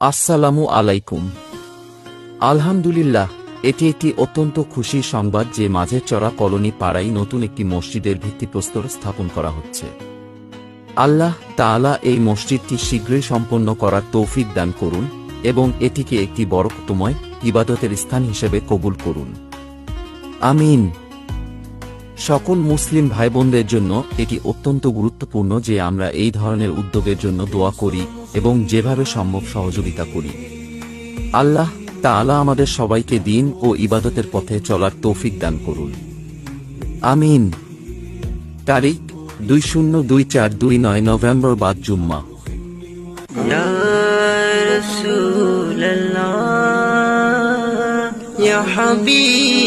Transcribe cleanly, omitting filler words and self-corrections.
আসসালামু আলাইকুম। আলহামদুলিল্লাহ, এটি একটি অত্যন্ত খুশির সংবাদ যে মাঝের চড়া কলোনি পাড়ায় নতুন একটি মসজিদের ভিত্তিপ্রস্তর স্থাপন করা হচ্ছে। আল্লাহ তাআলা এই মসজিদটি শীঘ্রই সম্পন্ন করার তৌফিক দান করুন এবং এটিকে একটি বরকতময় ইবাদতের স্থান হিসেবে কবুল করুন। আমিন। সকল মুসলিম ভাইবোনদের জন্য এটি অত্যন্ত গুরুত্বপূর্ণ যে আমরা এই ধরনের উদ্যোগের জন্য দোয়া করি এবং যেভাবে সম্ভব সহযোগিতা করি। আল্লাহ তাআলা আমাদের সবাইকে দ্বীন ও ইবাদতের পথে চলার তৌফিক দান করুন। আমিন। তারিখ 2024-29 নভেম্বর, বাদ জুম্মা। ইয়া রাসূলুল্লাহ, ইয়া হাবিবাল্লাহ।